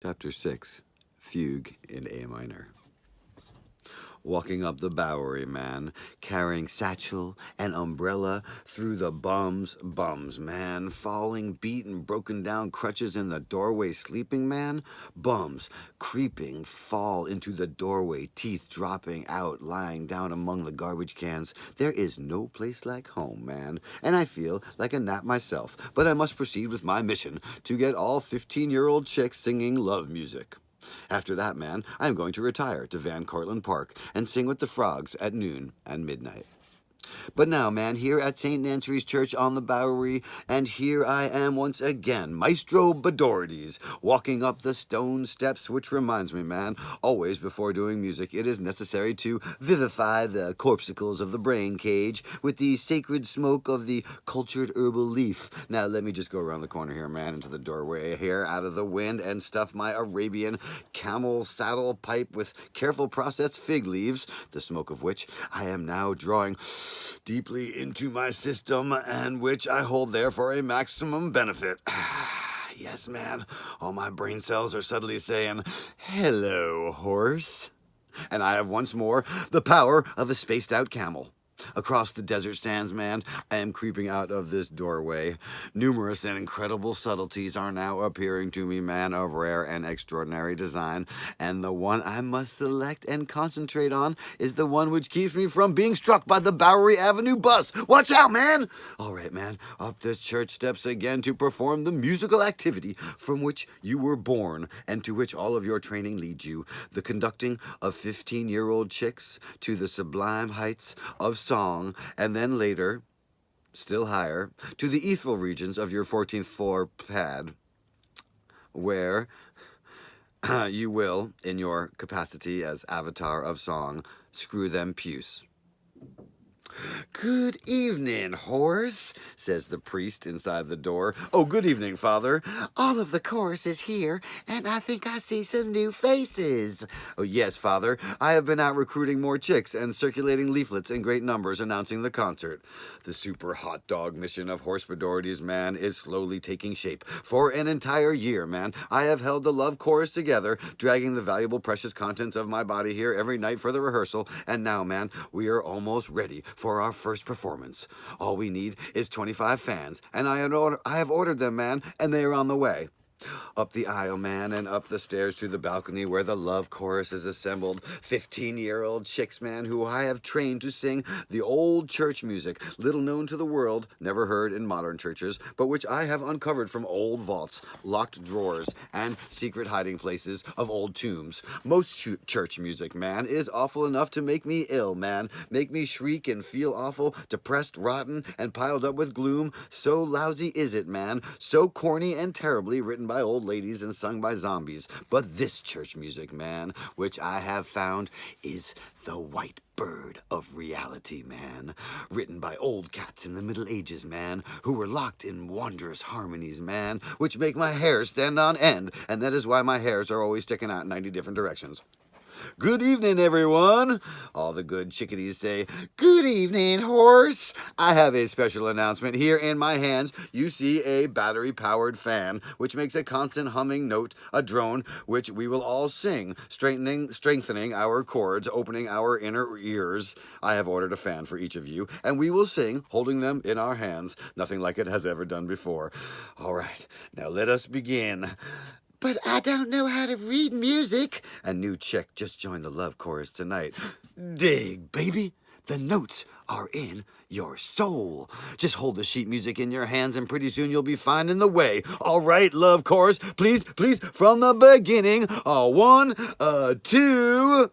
Chapter 6, Fugue in A minor. Walking up the Bowery, man, carrying satchel and umbrella through the bums, man, falling, beaten, broken down crutches in the doorway, sleeping, man, bums, creeping, fall into the doorway, teeth dropping out, lying down among the garbage cans. There is no place like home, man, and I feel like a gnat myself, but I must proceed with my mission to get all 15-year-old chicks singing love music. After that, man, I am going to retire to Van Cortlandt Park and sing with the frogs at noon and midnight. But now, man, here at St. Nancy's Church on the Bowery, and here I am once again, Maestro Bedorides, walking up the stone steps, which reminds me, man, always before doing music, it is necessary to vivify the corpuscles of the brain cage with the sacred smoke of the cultured herbal leaf. Now, let me just go around the corner here, man, into the doorway here, out of the wind, and stuff my Arabian camel saddle pipe with careful processed fig leaves, the smoke of which I am now drawing deeply into my system, and which I hold there for a maximum benefit. Yes, man, all my brain cells are suddenly saying, "Hello, horse." And I have once more the power of a spaced-out camel. Across the desert sands, man, I am creeping out of this doorway. Numerous and incredible subtleties are now appearing to me, man, of rare and extraordinary design, and the one I must select and concentrate on is the one which keeps me from being struck by the Bowery Avenue bus. Watch out, man! All right, man, up the church steps again to perform the musical activity from which you were born and to which all of your training leads you, the conducting of 15-year-old chicks to the sublime heights of song, and then later, still higher, to the ethereal regions of your 14th floor pad, where you will, in your capacity as avatar of song, screw them puce. "Good evening, horse," says the priest inside the door. "Oh, good evening, Father. All of the chorus is here, and I think I see some new faces." "Oh, yes, Father. I have been out recruiting more chicks and circulating leaflets in great numbers announcing the concert. The super hot dog mission of Horse Bedorides, man, is slowly taking shape. For an entire year, man, I have held the love chorus together, dragging the valuable, precious contents of my body here every night for the rehearsal, and now, man, we are almost ready for our first performance. All we need is 25 fans, and I have ordered them, man, and they are on the way. Up the aisle, man, and up the stairs to the balcony where the love chorus is assembled. 15-year-old chicks, man, who I have trained to sing the old church music, little known to the world, never heard in modern churches, but which I have uncovered from old vaults, locked drawers, and secret hiding places of old tombs. Most church music, man, is awful enough to make me ill, man, make me shriek and feel awful, depressed, rotten, and piled up with gloom. So lousy is it, man, so corny and terribly written by old ladies and sung by zombies. But this church music, man, which I have found, is the white bird of reality, man. Written by old cats in the Middle Ages, man, who were locked in wondrous harmonies, man, which make my hair stand on end, and that is why my hairs are always sticking out in 90 different directions. Good evening, everyone. All the good chickadees say, "Good evening, horse." I have a special announcement. Here in my hands, you see a battery-powered fan, which makes a constant humming note, a drone, which we will all sing, strengthening our chords, opening our inner ears. I have ordered a fan for each of you, and we will sing, holding them in our hands. Nothing like it has ever done before. All right, now let us begin. "But I don't know how to read music." A new chick just joined the love chorus tonight. Dig, baby. The notes are in your soul. Just hold the sheet music in your hands and pretty soon you'll be finding the way. All right, love chorus. Please, from the beginning. 1, 2...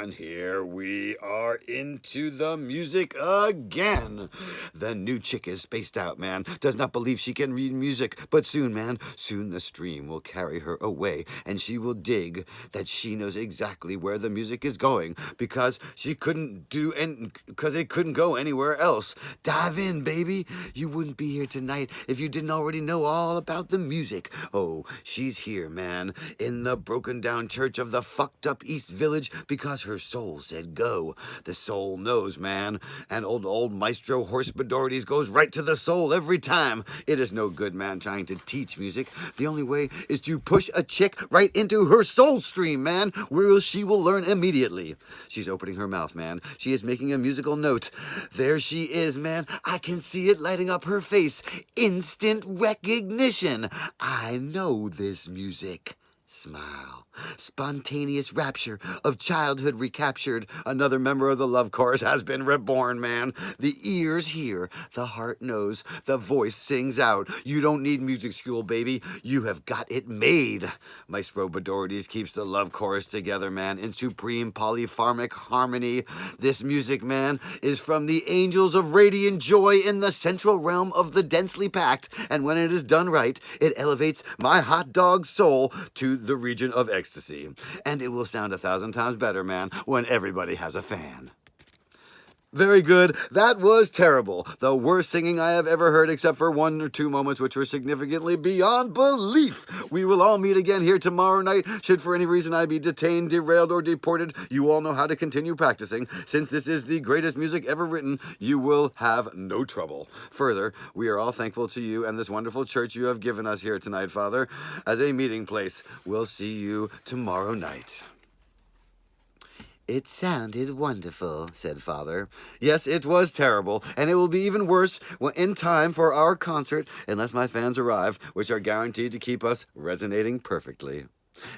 And here we are into the music again. The new chick is spaced out, man. Does not believe she can read music. But soon, man, soon the stream will carry her away. And she will dig that she knows exactly where the music is going. Because it couldn't go anywhere else. Dive in, baby. You wouldn't be here tonight if you didn't already know all about the music. Oh, she's here, man. In the broken down church of the fucked up East Village because her her soul said go. The soul knows, man. And old Maestro Horse Bedorides goes right to the soul every time. It is no good, man, trying to teach music. The only way is to push a chick right into her soul stream, man, where she will learn immediately. She's opening her mouth, man. She is making a musical note. There she is, man. I can see it lighting up her face. Instant recognition. I know this music. Smile. Spontaneous rapture of childhood recaptured. Another member of the love chorus has been reborn, man. The ears hear, the heart knows, the voice sings out. You don't need music school, baby. You have got it made. Maestro Bedorides keeps the love chorus together, man, in supreme polypharmic harmony. This music, man, is from the angels of radiant joy in the central realm of the densely packed, and when it is done right, it elevates my hot dog soul to the region of ecstasy. And it will sound 1,000 times better, man, when everybody has a fan. Very good. That was terrible. The worst singing I have ever heard, except for 1 or 2 moments which were significantly beyond belief. We will all meet again here tomorrow night. Should for any reason I be detained, derailed, or deported, you all know how to continue practicing. Since this is the greatest music ever written, you will have no trouble. Further, we are all thankful to you and this wonderful church you have given us here tonight, Father, as a meeting place. We'll see you tomorrow night. It sounded wonderful, said Father. Yes, it was terrible, and it will be even worse in time for our concert, unless my fans arrive, which are guaranteed to keep us resonating perfectly.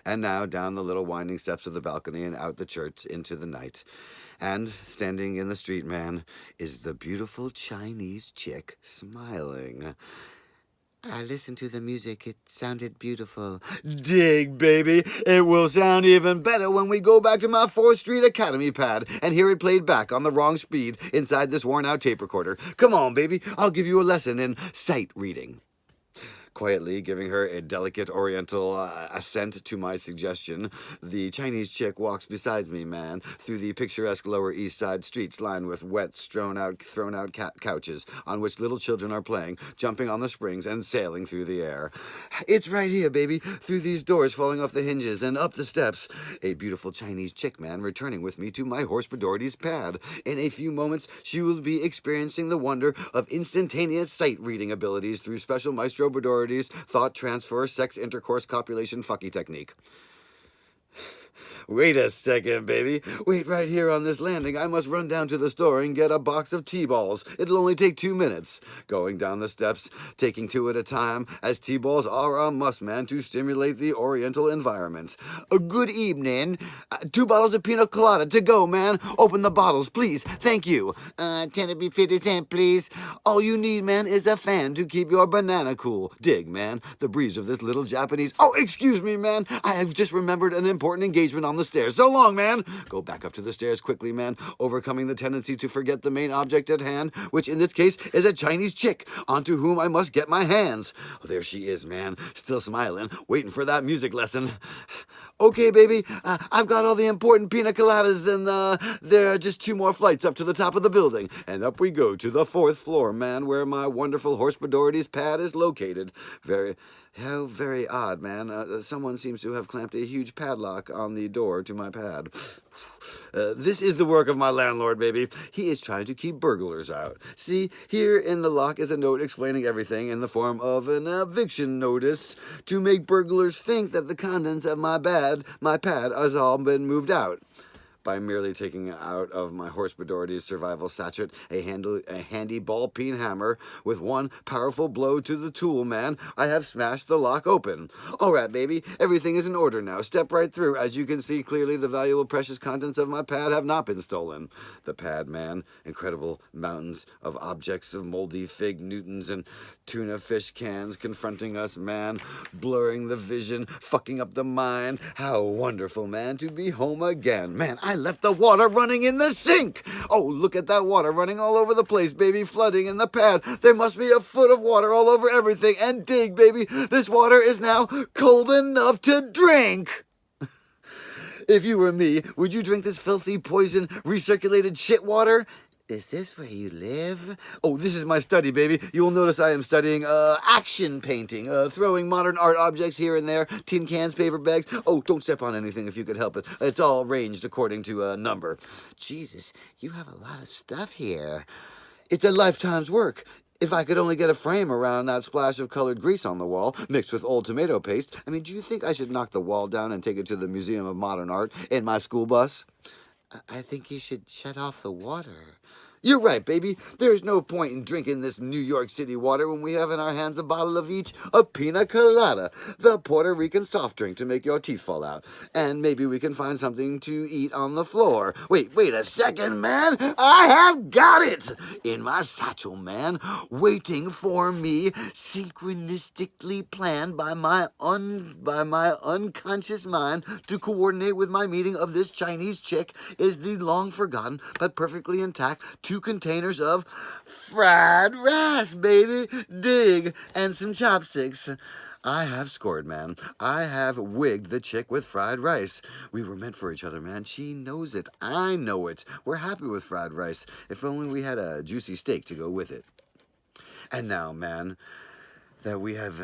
And now down the little winding steps of the balcony and out the church into the night. And standing in the street, man, is the beautiful Chinese chick smiling. I listened to the music. It sounded beautiful. Dig, baby. It will sound even better when we go back to my 4th Street Academy pad and hear it played back on the wrong speed inside this worn-out tape recorder. Come on, baby. I'll give you a lesson in sight reading. Quietly giving her a delicate oriental assent to my suggestion, the Chinese chick walks beside me, man, through the picturesque Lower East Side streets lined with wet, thrown out couches on which little children are playing, jumping on the springs and sailing through the air. It's right here, baby, through these doors falling off the hinges and up the steps. A beautiful Chinese chick, man, returning with me to my Horse Bedorides pad. In a few moments, she will be experiencing the wonder of instantaneous sight reading abilities through special Maestro Bedorides thought transfer sex intercourse copulation fucky technique. Wait a second, baby. Wait right here on this landing. I must run down to the store and get a box of T-balls. It'll only take 2 minutes. Going down the steps, taking 2 at a time, as T-balls are a must, man, to stimulate the oriental environment. Good evening. 2 bottles of pina colada to go, man. Open the bottles, please. Thank you. 10 to be 50 cents, please. All you need, man, is a fan to keep your banana cool. Dig, man. The breeze of this little Japanese... Oh, excuse me, man. I have just remembered an important engagement on the stairs. So long, man. Go back up to the stairs quickly, man, overcoming the tendency to forget the main object at hand, which in this case is a Chinese chick onto whom I must get my hands. Oh, there she is, man, still smiling, waiting for that music lesson. Okay, baby, I've got all the important pina coladas, and there are just 2 more flights up to the top of the building. And up we go to the 4th floor, man, where my wonderful Horse Bedorides pad is located. How very odd, man. Someone seems to have clamped a huge padlock on the door to my pad. This is the work of my landlord, baby. He is trying to keep burglars out. See, here in the lock is a note explaining everything in the form of an eviction notice to make burglars think that the contents of my pad has all been moved out. By merely taking out of my Horse Bedorides survival sachet a handy ball-peen hammer with 1 powerful blow to the tool, man, I have smashed the lock open. All right, baby, everything is in order now. Step right through. As you can see clearly, the valuable, precious contents of my pad have not been stolen. The pad, man, incredible mountains of objects of moldy fig Newtons and tuna fish cans confronting us, man, blurring the vision, fucking up the mind. How wonderful, man, to be home again. Man, I left the water running in the sink. Oh, look at that water running all over the place, baby, flooding in the pad. There must be a foot of water all over everything. And dig, baby, this water is now cold enough to drink. If you were me, would you drink this filthy, poison, recirculated shit water? Is this where you live? Oh, this is my study, baby. You'll notice I am studying action painting, throwing modern art objects here and there, tin cans, paper bags. Oh, don't step on anything if you could help it. It's all arranged according to number. Jesus, you have a lot of stuff here. It's a lifetime's work. If I could only get a frame around that splash of colored grease on the wall, mixed with old tomato paste, I mean, do you think I should knock the wall down and take it to the Museum of Modern Art in my school bus? I think you should shut off the water. You're right, baby. There's no point in drinking this New York City water when we have in our hands a bottle of each, a pina colada, the Puerto Rican soft drink to make your teeth fall out. And maybe we can find something to eat on the floor. Wait a second, man. I have got it! In my satchel, man, waiting for me, synchronistically planned by my unconscious mind to coordinate with my meeting of this Chinese chick, is the long-forgotten but perfectly intact 2 containers of fried rice, baby. Dig, and some chopsticks. I have scored, man. I have wigged the chick with fried rice. We were meant for each other, man. She knows it. I know it. We're happy with fried rice. If only we had a juicy steak to go with it. And now, man, that we have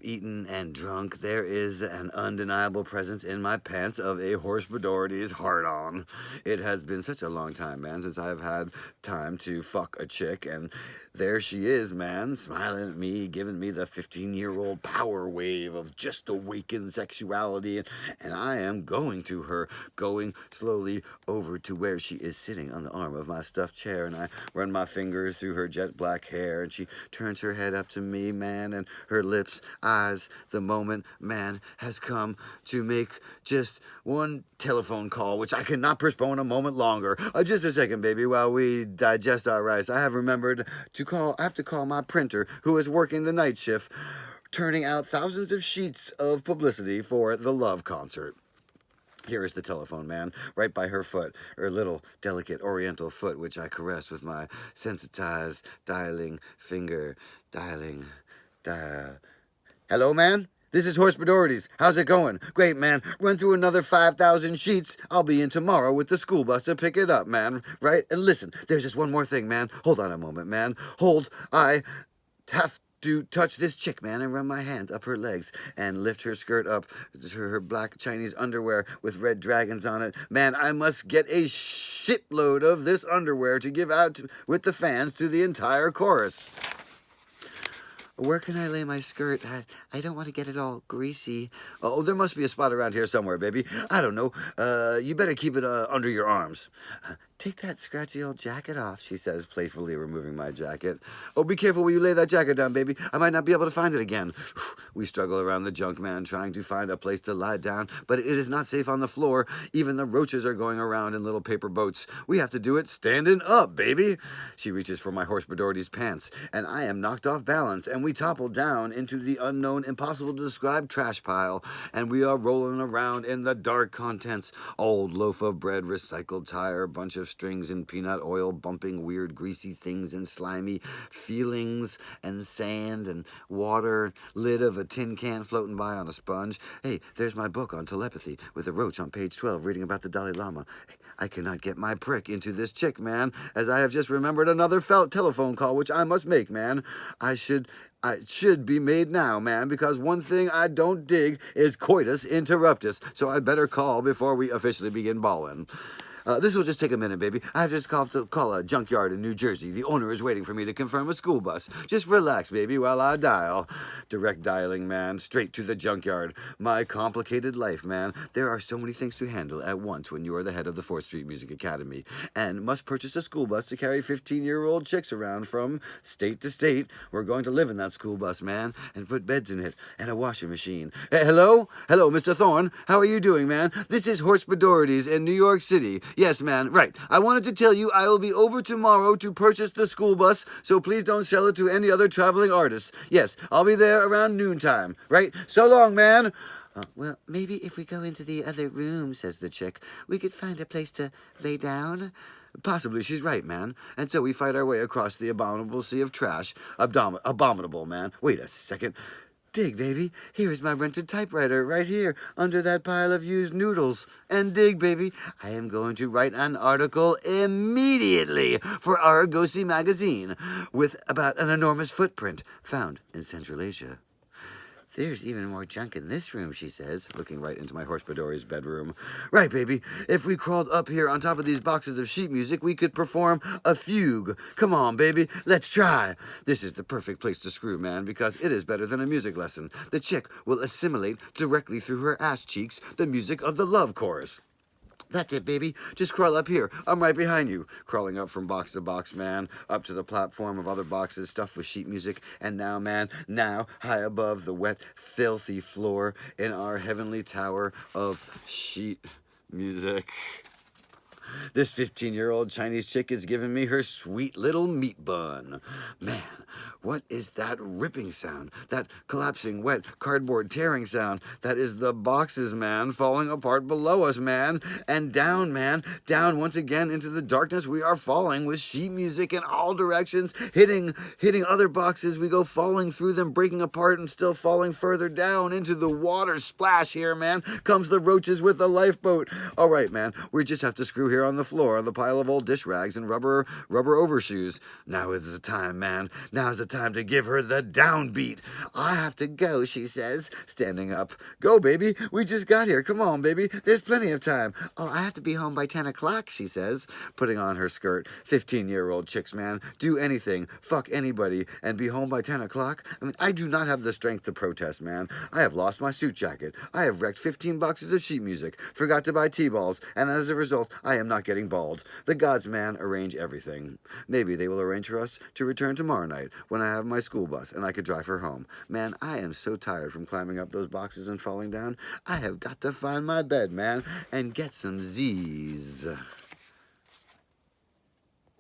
eaten and drunk, there is an undeniable presence in my pants of a horse Bedority's hard-on. It has been such a long time, man, since I've had time to fuck a chick, and there she is, man, smiling at me, giving me the 15-year-old power wave of just awakened sexuality, and I am going to her, going slowly over to where she is sitting on the arm of my stuffed chair, and I run my fingers through her jet black hair, and she turns her head up to me, man, and her lips, eyes, the moment, man, has come to make just one telephone call, which I cannot postpone a moment longer. Just a second, baby, while we digest our rice. I have remembered to I have to call my printer, who is working the night shift, turning out thousands of sheets of publicity for the Love concert. Here is the telephone, man, right by her foot, her little, delicate, oriental foot, which I caress with my sensitized, dialing finger. Dial. Hello, man? This is Horse Bedority's. How's it going? Great, man. Run through another 5,000 sheets. I'll be in tomorrow with the school bus to pick it up, man. Right? And listen, there's just one more thing, man. Hold on a moment, man. Hold. I have to touch this chick, man, and run my hand up her legs and lift her skirt up to her black Chinese underwear with red dragons on it. Man, I must get a shipload of this underwear to give out with the fans to the entire chorus. Where can I lay my skirt? I don't want to get it all greasy. Oh, there must be a spot around here somewhere, baby. I don't know. You better keep it under your arms. Take that scratchy old jacket off, she says, playfully removing my jacket. Oh, be careful when you lay that jacket down, baby. I might not be able to find it again. We struggle around the junk, man, trying to find a place to lie down, but it is not safe on the floor. Even the roaches are going around in little paper boats. We have to do it standing up, baby. She reaches for my horse Bedority's pants, and I am knocked off balance, and we topple down into the unknown, impossible to describe trash pile, and we are rolling around in the dark contents. Old loaf of bread, recycled tire, bunch of strings and peanut oil, bumping weird greasy things and slimy feelings and sand and water, lid of a tin can floating by on a sponge. Hey, there's my book on telepathy with a roach on page 12 reading about the Dalai Lama. I cannot get my prick into this chick, man, as I have just remembered another telephone call which I must make, man. It should be made now, man, because one thing I don't dig is coitus interruptus, so I better call before we officially begin bawling. This will just take a minute, baby. I have just to call a junkyard in New Jersey. The owner is waiting for me to confirm a school bus. Just relax, baby, while I dial. Direct dialing, man. Straight to the junkyard. My complicated life, man. There are so many things to handle at once when you are the head of the 4th Street Music Academy and must purchase a school bus to carry 15-year-old chicks around from state to state. We're going to live in that school bus, man, and put beds in it and a washing machine. Hey, hello? Hello, Mr. Thorne. How are you doing, man? This is Horse Bedority's in New York City. Yes, man, right. I wanted to tell you I will be over tomorrow to purchase the school bus, so please don't sell it to any other traveling artists. Yes, I'll be there around noontime, right? So long, man. Well, maybe if we go into the other room, says the chick, we could find a place to lay down. Possibly, she's right, man. And so we fight our way across the abominable sea of trash. Abominable, man. Wait a second. Dig, baby. Here is my rented typewriter right here under that pile of used noodles. And dig, baby. I am going to write an article immediately for Argosy magazine with about an enormous footprint found in Central Asia. There's even more junk in this room, she says, looking right into my horse Bedori's bedroom. Right, baby. If we crawled up here on top of these boxes of sheet music, we could perform a fugue. Come on, baby. Let's try. This is the perfect place to screw, man, because it is better than a music lesson. The chick will assimilate directly through her ass cheeks the music of the love chorus. That's it, baby. Just crawl up here. I'm right behind you. Crawling up from box to box, man, up to the platform of other boxes stuffed with sheet music. And now, man, high above the wet, filthy floor in our heavenly tower of sheet music. This 15-year-old Chinese chick is giving me her sweet little meat bun. Man, what is that ripping sound? That collapsing, wet, cardboard tearing sound? That is the boxes, man, falling apart below us, man. And down, man, down once again into the darkness we are falling with sheet music in all directions, hitting other boxes. We go falling through them, breaking apart and still falling further down into the water. Splash here, man. Comes the roaches with the lifeboat. All right, man, we just have to screw here on the floor on the pile of old dish rags and rubber overshoes. Now is the time, man. Now is the time to give her the downbeat. I have to go, she says, standing up. Go, baby. We just got here. Come on, baby. There's plenty of time. Oh, I have to be home by 10 o'clock, she says, putting on her skirt. 15-year-old chicks, man. Do anything. Fuck anybody and be home by 10 o'clock? I mean, I do not have the strength to protest, man. I have lost my suit jacket. I have wrecked 15 boxes of sheet music. Forgot to buy T-balls. And as a result, I am not getting bald. The gods, man, arrange everything. Maybe they will arrange for us to return tomorrow night when I have my school bus and I could drive her home. Man, I am so tired from climbing up those boxes and falling down. I have got to find my bed, man, and get some Z's.